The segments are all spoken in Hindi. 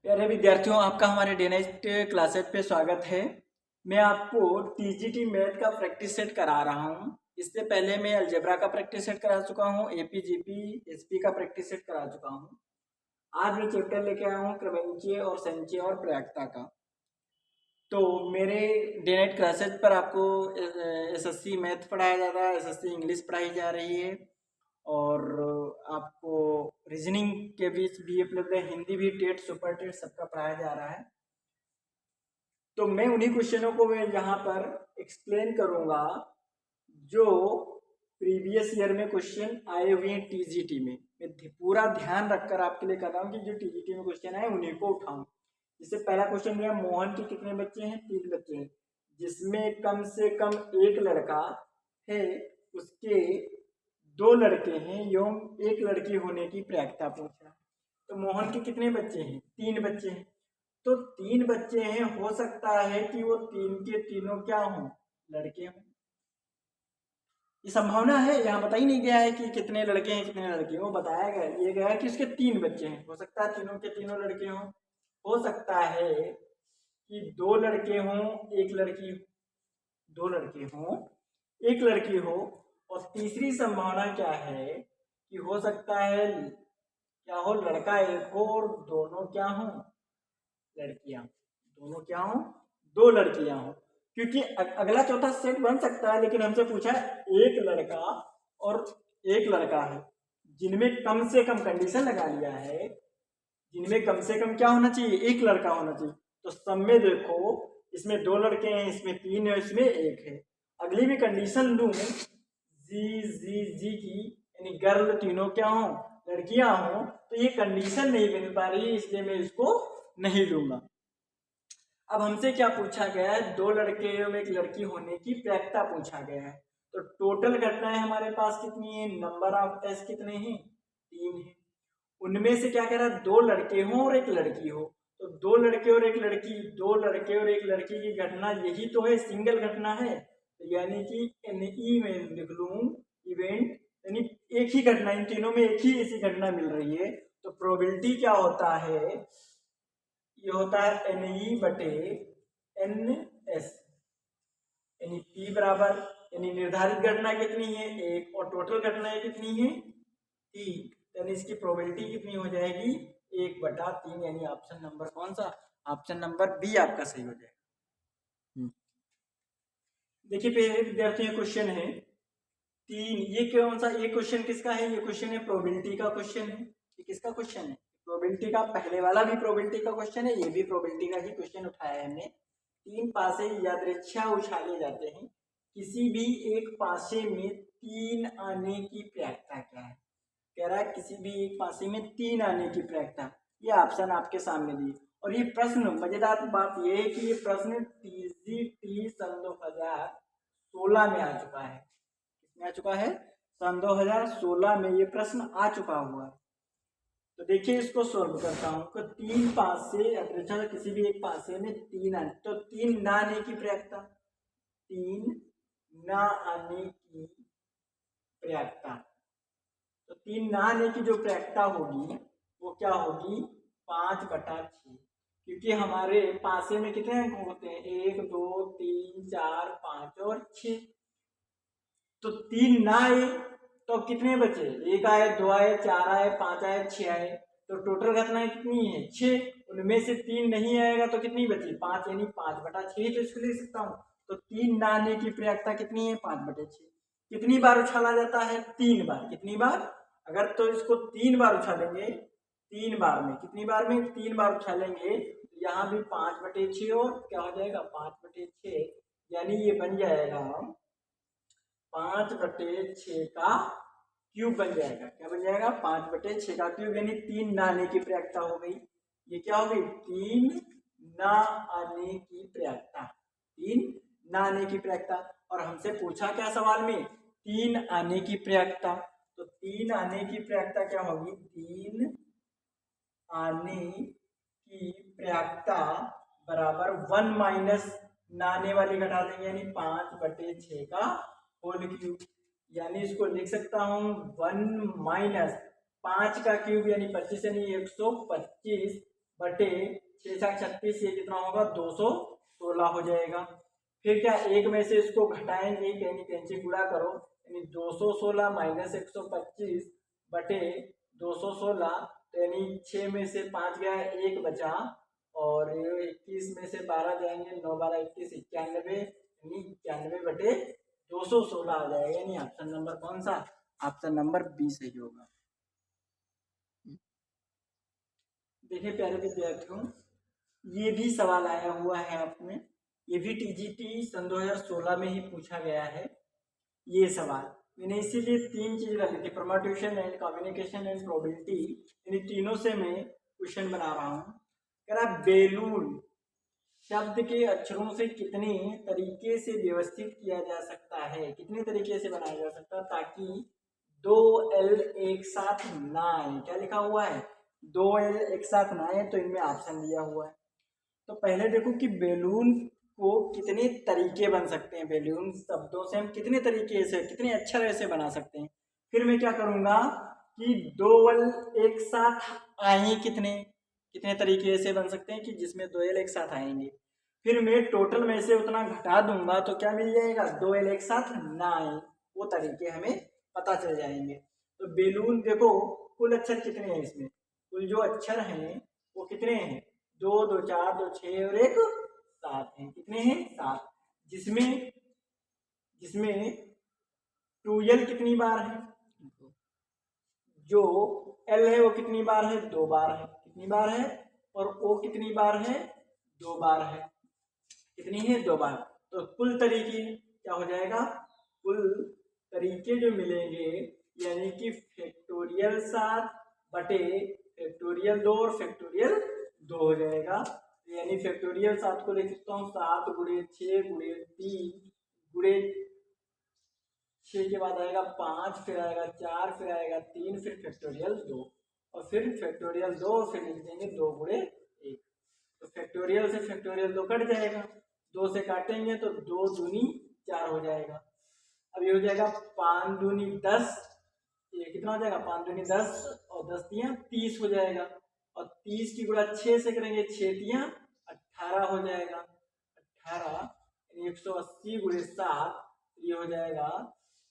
प्यारे विद्यार्थियों, आपका हमारे डे नाइट क्लासेस पे स्वागत है। मैं आपको टीजीटी मैथ का प्रैक्टिस सेट करा रहा हूँ। इससे पहले मैं अलजेब्रा का प्रैक्टिस सेट करा चुका हूँ, एपी जीपी एसपी का प्रैक्टिस सेट करा चुका हूँ। आज मैं चैप्टर लेके आया हूँ क्रमंचय और संचय और प्रयाक्ता का। तो मेरे डे नाइट क्लासेस पर आपको एसएससी मैथ पढ़ाया जा रहा है, एसएससी इंग्लिश पढ़ाई जा रही है और आपको रीजनिंग के बीच भी उपलब्ध है, हिंदी भी, टेट, सुपर टेट सबका पढ़ाया जा रहा है। तो मैं उन्हीं क्वेश्चनों को मैं यहाँ पर एक्सप्लेन करूँगा जो प्रीवियस ईयर में क्वेश्चन आए हुए हैं टीजीटी में। मैं पूरा ध्यान रखकर आपके लिए कर रहा हूँ कि जो टीजीटी में क्वेश्चन आए उन्हीं को उठाऊँ। जैसे पहला क्वेश्चन दिया, मोहन के कितने बच्चे हैं? 3 बच्चे हैं, जिसमें कम से कम एक लड़का है, उसके 2 लड़के हैं एवं एक लड़की होने की प्रयाक्ता पूछा। तो मोहन के कितने बच्चे हैं? 3 बच्चे हैं। तो 3 बच्चे हैं, हो सकता है कि वो 3 के तीनों क्या हों? लड़के हों। ये संभावना है, यहाँ बता ही नहीं गया है कि कितने लड़के हैं कितने लड़के हैं, वो बताया गया ये गया है कि उसके 3 बच्चे हैं। हो सकता है तीनों के तीनों लड़के हों, हो सकता है कि 2 लड़के हों एक लड़की, 2 लड़के हों एक लड़की हो। और तीसरी संभावना क्या है कि हो सकता है क्या हो, लड़का एक हो और दोनों क्या हों? लड़कियां। दोनों क्या हों? 2 लड़कियां हों। क्योंकि अगला चौथा सेट बन सकता है, लेकिन हमसे पूछा है एक लड़का और एक लड़का है, जिनमें कम से कम कंडीशन लगा लिया है, जिनमें कम से कम क्या होना चाहिए? एक लड़का होना चाहिए। तो सब में देखो, इसमें 2 लड़के हैं, इसमें 3 है, इसमें 1 है। अगली भी कंडीशन लूं जी जी जी की, यानी गर्ल तीनों क्या हो? लड़कियां हो। तो ये कंडीशन नहीं बन पा रही, इसलिए मैं इसको नहीं लूंगा। अब हमसे क्या पूछा गया है? 2 लड़के एवं एक लड़की होने की प्रयाक्ता पूछा गया है। तो टोटल घटनाएं हमारे पास कितनी है? नंबर ऑफ एस कितने हैं? 3 है। उनमें से क्या कह रहा है? 2 लड़के हों और एक लड़की हो। तो 2 लड़के और एक लड़की, 2 लड़के और एक लड़की की घटना यही तो है, सिंगल घटना है। तो यानी कि एनई में लिख लूं इवेंट, यानी एक ही घटना, इन तीनों में एक ही ऐसी घटना मिल रही है। तो प्रोबेबिलिटी क्या होता है? ये होता है एनई बटे एन एस, यानी पी बराबर, यानी निर्धारित घटना कितनी है? 1, और टोटल घटनाएं कितनी है? 3। यानी इसकी प्रोबेबिलिटी कितनी हो जाएगी? 1/3। यानी ऑप्शन नंबर कौन सा? ऑप्शन नंबर बी आपका सही हो जाएगा। देखिए विद्यार्थियों, क्वेश्चन है 3। ये कौन सा? ये क्वेश्चन किसका है? ये क्वेश्चन है प्रोबेबिलिटी का क्वेश्चन है। ये किसका क्वेश्चन है? प्रोबेबिलिटी का। पहले वाला भी प्रोबेबिलिटी का क्वेश्चन है, ये भी प्रोबेबिलिटी का ही क्वेश्चन उठाया है हमने। 3 पासे यादृच्छा उछाले जाते हैं, किसी भी एक पासे में 3 आने की प्रयाक्ता क्या है? कह रहा है किसी भी एक पासे में 3 आने की प्रयाक्ता। ये ऑप्शन आपके सामने दी। और ये प्रश्न, मजेदार बात यह है कि ये प्रश्न टीजीटी सन 2016 में आ चुका है। किसमें आ चुका है? सन 2016 में ये प्रश्न आ चुका हुआ है। तो देखिए इसको सॉल्व करता हूं। तो 3 पासे, अच्छा किसी भी एक पासे में 3 आने, तो 3 ना आने की प्रयाक्ता, 3 ना आने की प्रयाक्ता। तो 3 ना आने की जो प्रयाक्ता होगी वो क्या होगी? 5/6। क्योंकि हमारे पासे में कितने अंक होते हैं? 1 2 3 4 5 और 6। तो 3 ना आए तो कितने बचे? 1 आए, 2 आए, 4 आए, 5 आए, 6 आए। तो टोटल घटनाएं कितनी है? 6। उनमें से 3 नहीं आएगा तो कितनी बची? 5, यानी 5/6 तो इसको लिख सकता हूँ। तो 3 ना आने की प्रयाक्ता कितनी है? 5/6। कितनी बार उछाला जाता है? 3 बार। कितनी बार? अगर तो इसको 3 बार उछालेंगे, 3 बार में, कितनी बार में? 3 बार उछालेंगे, तो यहाँ भी 5/6 और क्या हो जाएगा? 5/6, यानी ये बन जाएगा 5/6 का क्यूब बन जाएगा। क्या बन जाएगा? 5/6 का क्यूब, यानी 3 ना आने की प्रयाक्ता हो गई। ये क्या हो गई? 3 ना आने की प्रयाक्ता, 3 ना आने की प्रयाक्ता। और हमसे पूछा क्या सवाल में? 3 आने की प्रयाक्ता। तो 3 आने की प्रयाक्ता क्या होगी? 3 आने की प्रयाक्ता बराबर 1 माइनस ना आने वाली घटा देंगे, यानी 5/6 का होल क्यूब। यानी इसको लिख सकता हूं 1 माइनस 5 का क्यूब, यानी 25, यानी 125 बटे 6 36, ये कितना होगा 216 हो जाएगा। फिर क्या एक में से इसको घटाएंगे, यानी कैंची गुणा करो, यानी 216 माइनस 125 बटे 216, तो यानी 6 में से 5 गया, 1 बचा, और 21 में से 12 जाएंगे, 9 12 21 91, यानी 91 बटे 216 आ जाएगा। यानी ऑप्शन नंबर कौन सा? ऑप्शन नंबर बी सही होगा। देखिए प्यारे विद्यार्थियों, ये भी सवाल आया हुआ है आपने, ये भी टीजीटी सन 2016 में ही पूछा गया है ये सवाल। मैंने इसीलिए 3 चीज रखी थी, permutation and communication and probability, यानी तीनों से मैं क्वेश्चन बना रहा हूँ। कह रहा बेलून शब्द के अक्षरों से कितने तरीके से व्यवस्थित किया जा सकता है, कितने तरीके से बनाया जा सकता है ताकि 2L एक साथ ना आए। क्या लिखा हुआ है? 2L एक साथ ना आए, तो इनमें ऑप्शन दिया हुआ है। तो पहले देखो कि बेलून को कितने तरीके बन सकते हैं, बेलून शब्दों से हम कितने तरीके से, कितने अक्षर ऐसे बना सकते हैं। फिर मैं क्या करूंगा कि 2L एक साथ आए, कितने कितने तरीके से बन सकते हैं कि जिसमें 2L एक साथ आएंगे। फिर मैं टोटल में से उतना घटा दूंगा तो क्या मिल जाएगा? 2L एक साथ ना आए, वो तरीके हमें पता चल जाएंगे। तो बेलून देखो कुल अक्षर कितने हैं इसमें, कुल जो अक्षर हैं वो कितने हैं? 2 2 4 2 6 और 1 7 हैं। कितने हैं? 7। जिसमें जिसमें 2L कितनी बार है? जो L है वो कितनी बार है? 2 बार है। कितनी बार है? और O कितनी बार है? 2 बार है। कितनी है? 2 बार। तो कुल तरीके क्या हो जाएगा? कुल तरीके जो मिलेंगे, यानी कि फैक्टोरियल 7 बटे फैक्टोरियल 2 और फैक्टोरियल 2 हो जाएगा। यानी फैक्टोरियल 7 को लिख सकता हूँ 7 गुणे 6 गुणे 3 गुणे 6 के बाद आएगा 5, फिर आएगा 4, फिर आएगा 3, फिर फैक्टोरियल 2, और फिर फैक्टोरियल 2, और फिर लिख देंगे 2 गुणे 1। तो फैक्टोरियल से फैक्टोरियल 2 कट जाएगा, 2 से काटेंगे तो 2 दूनी 4 हो जाएगा। अब ये हो जाएगा 5 दूनी 10, ये कितना हो जाएगा? 5 दूनी 10 और 10 तियां 30 हो जाएगा, और 30 की गुणा 6 से करेंगे, 6 तियां 18 हो जाएगा। 18 यानी 180 गुणे 7, ये हो जाएगा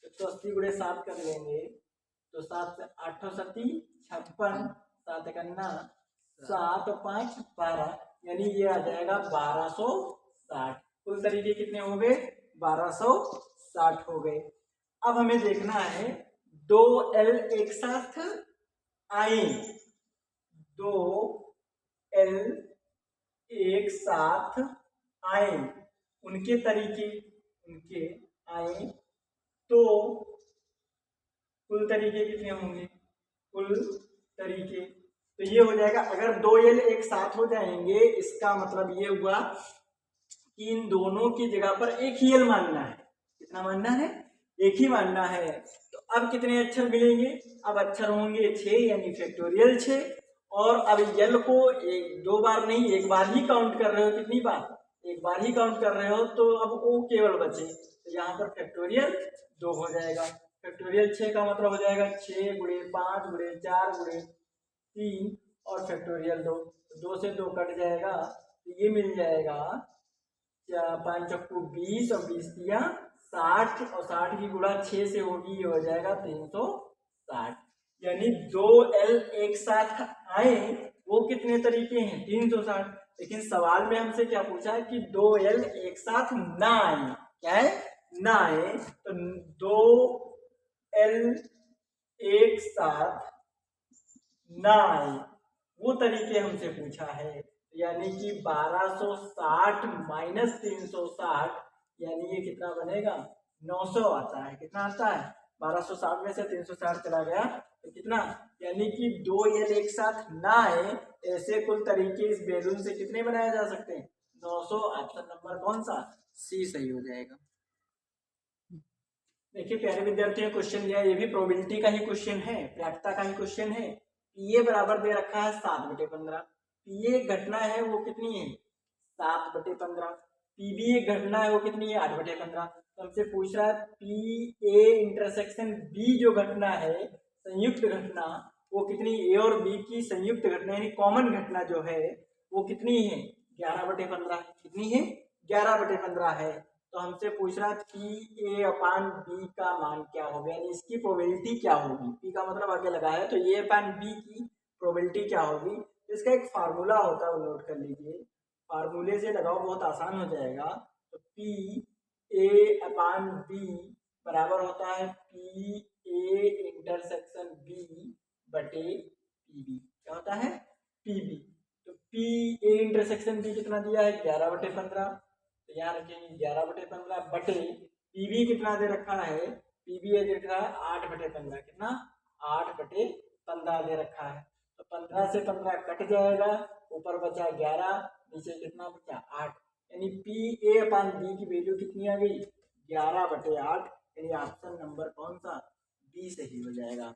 180 गुणे 7 कर लेंगे तो 7 से 8 7 56, 7 कन्ना 7 5 12, यानी ये आ जाएगा 1260। कुल तरीके कितने हो गए? 1260 हो गए। अब हमें देखना है 2L एक साथ आए, 2L एक साथ आए, उनके तरीके, उनके आए, तो कुल तरीके कितने होंगे? कुल तरीके तो ये हो जाएगा, अगर 2L एक साथ हो जाएंगे इसका मतलब ये हुआ कि इन दोनों की जगह पर एक ही L मानना है। कितना मानना है? एक ही मानना है। तो अब कितने अक्षर मिलेंगे? अब अक्षर होंगे 6, यानी फैक्टोरियल 6, और अब L को 2 बार नहीं, एक बार ही काउंट कर रहे हो। कितनी बार? एक बार ही काउंट कर रहे हो, तो अब O केवल बचे, तो यहाँ पर फैक्टोरियल 2 हो जाएगा। फैक्टोरियल 6 का मतलब हो जाएगा 6 गुणे 5 गुणे 4 गुणे 3 और फैक्टोरियल 2, 2 से 2 कट जाएगा, तो ये मिल जाएगा 5 चक्कू 20 और 20 दिया 60, और 60 की गुणा 6 से होगी, ये हो जाएगा 360। यानी 2L एक साथ आए वो कितने तरीके हैं? 360। लेकिन सवाल में हमसे क्या पूछा है कि 2L एक साथ ना आए। क्या है? ना आए। तो 2L एक साथ ना आए वो तरीके हमसे पूछा है, यानी कि 1260 माइनस 360, यानी ये कितना बनेगा? 900 आता है। कितना आता है? 1260 में से 360 चला गया तो कितना, यानी कि 2L एक साथ ना आए ऐसे कुल तरीके इस बेलून से कितने बनाए जा सकते हैं? 900। ऑप्शन नंबर कौन सा? सी सही हो जाएगा। देखिए प्यारे विद्यार्थियों, क्वेश्चन दिया, ये भी प्रोबेबिलिटी का ही क्वेश्चन है, प्रायिकता का ही क्वेश्चन है। ये बराबर दे रखा है 7/15। ये घटना है वो कितनी है? 7/15। पीबी एक घटना है वो कितनी है? 8/15। तो हमसे पूछ रहा है पी ए इंटरसेक्शन बी जो घटना है, संयुक्त घटना, वो कितनी? ए और बी की संयुक्त घटना यानी कॉमन घटना जो है वो कितनी है, 11/15। कितनी है, 11/15 है। तो हमसे पूछ रहा है पी ए अपान बी का मान क्या होगा, यानी इसकी प्रोबेबिलिटी क्या होगी। पी का मतलब आगे लगा है, तो ए अपान बी की प्रोबेबिलिटी क्या होगी। इसका एक फार्मूला होता है, वो नोट कर लीजिए, फार्मूले से लगाओ, बहुत आसान हो जाएगा। तो पी ए अपान बी बराबर होता है पी ए इंटरसेक्शन बी बटे पी बी। क्या होता है, पी बी। तो पी ए इंटरसेक्शन बी कितना दिया है, 11/15। तो यहाँ रखेंगे 11/15 बटे पी बी कितना दे रखा है, पी बी दे रखा है 8/15। कितना, 8/15 दे रखा है। तो 15 से 15 कट जाएगा, ऊपर बचा 11, नीचे कितना बचा 8। यानी पी ए अपान बी की वैल्यू कितनी आ गई, 11/8। यानी ऑप्शन नंबर कौन सा, बी सही हो जाएगा।